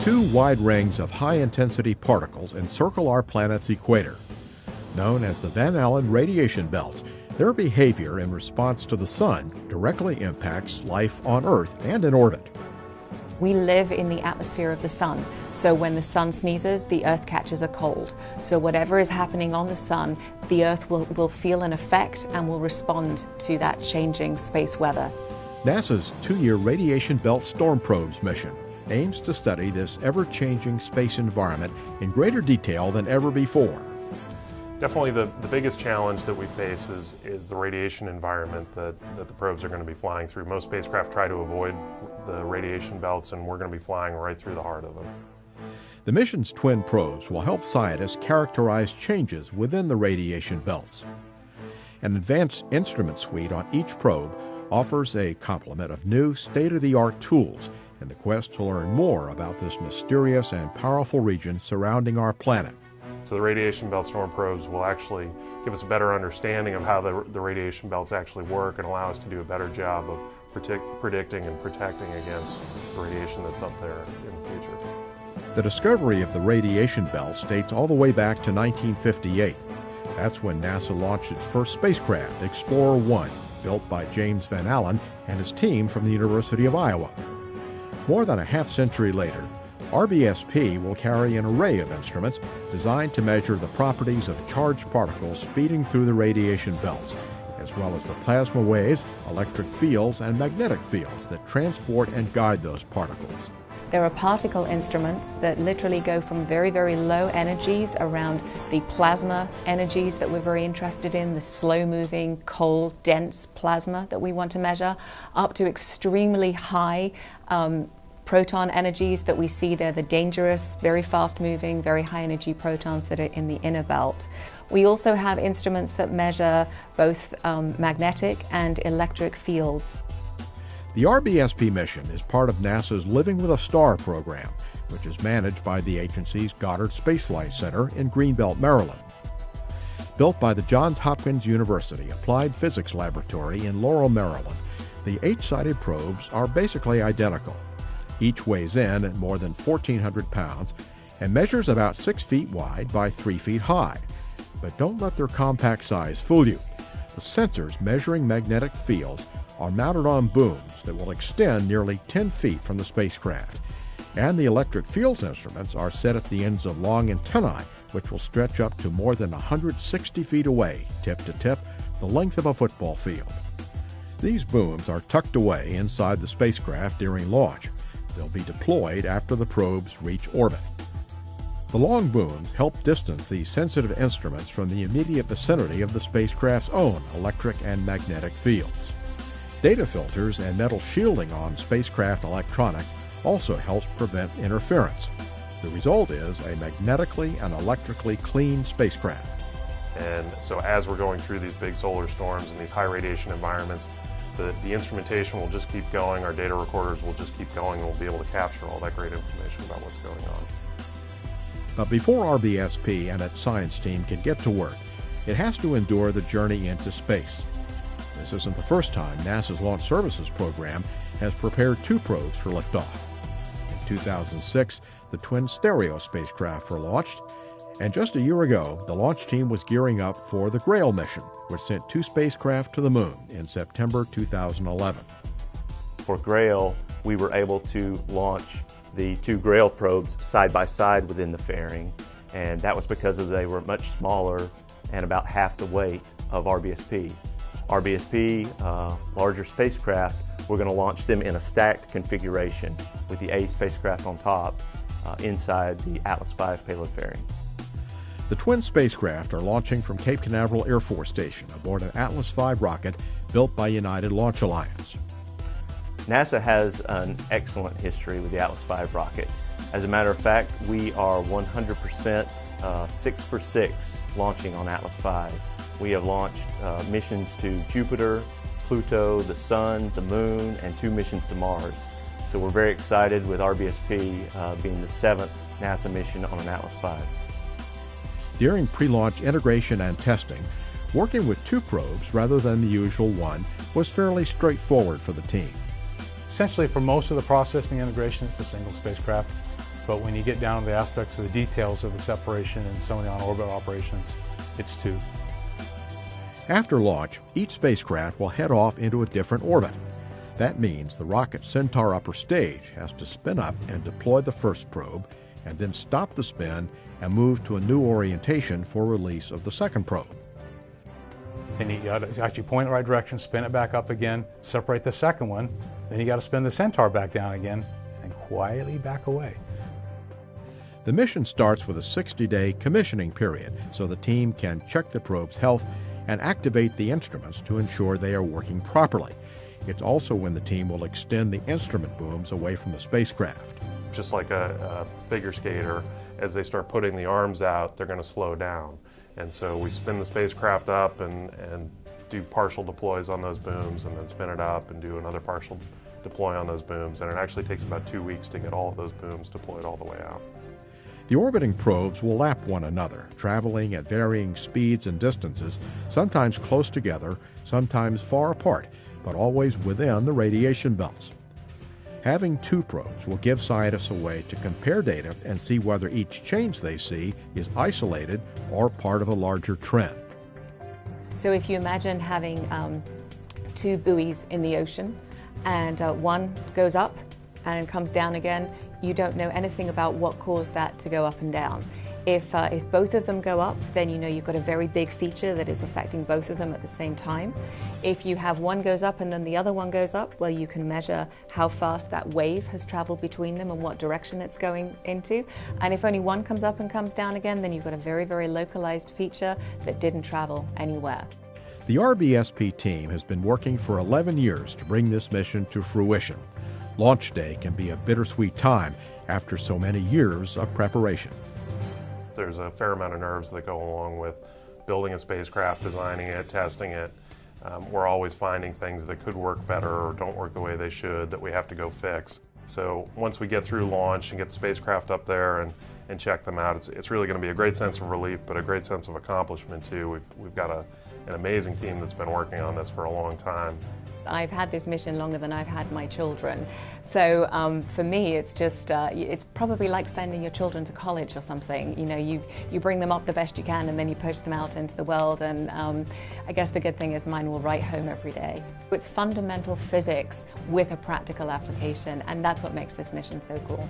Two wide rings of high-intensity particles encircle our planet's equator. Known as the Van Allen radiation belts, their behavior in response to the sun directly impacts life on Earth and in orbit. We live in the atmosphere of the sun, so when the sun sneezes, the Earth catches a cold. So whatever is happening on the sun, the Earth will feel an effect and will respond to that changing space weather. NASA's 2-year Radiation Belt Storm Probes mission aims to study this ever-changing space environment in greater detail than ever before. Definitely the biggest challenge that we face is the radiation environment that the probes are going to be flying through. Most spacecraft try to avoid the radiation belts, and we're going to be flying right through the heart of them. The mission's twin probes will help scientists characterize changes within the radiation belts. An advanced instrument suite on each probe offers a complement of new state-of-the-art tools in the quest to learn more about this mysterious and powerful region surrounding our planet. So the radiation belt storm probes will actually give us a better understanding of how the radiation belts actually work and allow us to do a better job of predicting and protecting against the radiation that's up there in the future. The discovery of the radiation belt dates all the way back to 1958. That's when NASA launched its first spacecraft, Explorer 1, built by James Van Allen and his team from the University of Iowa. More than a half-century later, RBSP will carry an array of instruments designed to measure the properties of charged particles speeding through the radiation belts, as well as the plasma waves, electric fields, and magnetic fields that transport and guide those particles. There are particle instruments that literally go from very, very low energies around the plasma energies that we're very interested in, the slow-moving, cold, dense plasma that we want to measure, up to extremely high proton energies that we see. They're the dangerous, very fast-moving, very high-energy protons that are in the inner belt. We also have instruments that measure both magnetic and electric fields. The RBSP mission is part of NASA's Living with a Star program, which is managed by the agency's Goddard Space Flight Center in Greenbelt, Maryland. Built by the Johns Hopkins University Applied Physics Laboratory in Laurel, Maryland, the 8-sided probes are basically identical. Each weighs in at more than 1,400 pounds and measures about 6 feet wide by 3 feet high. But don't let their compact size fool you. The sensors measuring magnetic fields are mounted on booms that will extend nearly 10 feet from the spacecraft. And the electric fields instruments are set at the ends of long antennae, which will stretch up to more than 160 feet away, tip to tip, the length of a football field. These booms are tucked away inside the spacecraft during launch. They'll be deployed after the probes reach orbit. The long booms help distance these sensitive instruments from the immediate vicinity of the spacecraft's own electric and magnetic fields. Data filters and metal shielding on spacecraft electronics also helps prevent interference. The result is a magnetically and electrically clean spacecraft. And so as we're going through these big solar storms and these high radiation environments, the instrumentation will just keep going, our data recorders will just keep going, and we'll be able to capture all that great information about what's going on. But before RBSP and its science team can get to work, it has to endure the journey into space. This isn't the first time NASA's Launch Services Program has prepared 2 probes for liftoff. In 2006, the twin Stereo spacecraft were launched, and just a year ago, the launch team was gearing up for the Grail mission, which sent 2 spacecraft to the moon in September 2011. For Grail, we were able to launch the 2 Grail probes side by side within the fairing, and that was because they were much smaller and about half the weight of RBSP. RBSP, larger spacecraft, we're going to launch them in a stacked configuration with the A spacecraft on top inside the Atlas V payload fairing. The twin spacecraft are launching from Cape Canaveral Air Force Station aboard an Atlas V rocket built by United Launch Alliance. NASA has an excellent history with the Atlas V rocket. As a matter of fact, we are 100% 6 for 6 launching on Atlas V. We have launched missions to Jupiter, Pluto, the Sun, the Moon, and 2 missions to Mars. So we're very excited with RBSP being the 7th NASA mission on an Atlas V. During pre-launch integration and testing, working with 2 probes rather than the usual one was fairly straightforward for the team. Essentially, for most of the processing integration, it's a single spacecraft. but when you get down to the aspects of the details of the separation and some of the on-orbit operations, it's 2. After launch, each spacecraft will head off into a different orbit. That means the rocket Centaur upper stage has to spin up and deploy the first probe, and then stop the spin and move to a new orientation for release of the second probe. And you got to actually point in the right direction, spin it back up again, separate the second one, then you got to spin the Centaur back down again and quietly back away. The mission starts with a 60-day commissioning period so the team can check the probe's health and activate the instruments to ensure they are working properly. It's also when the team will extend the instrument booms away from the spacecraft. Just like a figure skater, as they start putting the arms out, they're going to slow down. And so we spin the spacecraft up and do partial deploys on those booms, and then spin it up and do another partial deploy on those booms. And it actually takes about 2 weeks to get all of those booms deployed all the way out. The orbiting probes will lap one another, traveling at varying speeds and distances, sometimes close together, sometimes far apart, but always within the radiation belts. Having 2 probes will give scientists a way to compare data and see whether each change they see is isolated or part of a larger trend. So if you imagine having 2 buoys in the ocean, and one goes up and comes down again, you don't know anything about what caused that to go up and down. If both of them go up, then you know you've got a very big feature that is affecting both of them at the same time. If you have one goes up and then the other one goes up, well, you can measure how fast that wave has traveled between them and what direction it's going into. And if only one comes up and comes down again, then you've got a very, very localized feature that didn't travel anywhere. The RBSP team has been working for 11 years to bring this mission to fruition. Launch day can be a bittersweet time after so many years of preparation. There's a fair amount of nerves that go along with building a spacecraft, designing it, testing it. We're always finding things that could work better or don't work the way they should that we have to go fix. So once we get through launch and get the spacecraft up there and check them out, it's really going to be a great sense of relief, but a great sense of accomplishment too. We've got an amazing team that's been working on this for a long time. I've had this mission longer than I've had my children. So for me, it's just, it's probably like sending your children to college or something. You know, you bring them up the best you can and then you push them out into the world. And I guess the good thing is mine will write home every day. It's fundamental physics with a practical application, and that's what makes this mission so cool.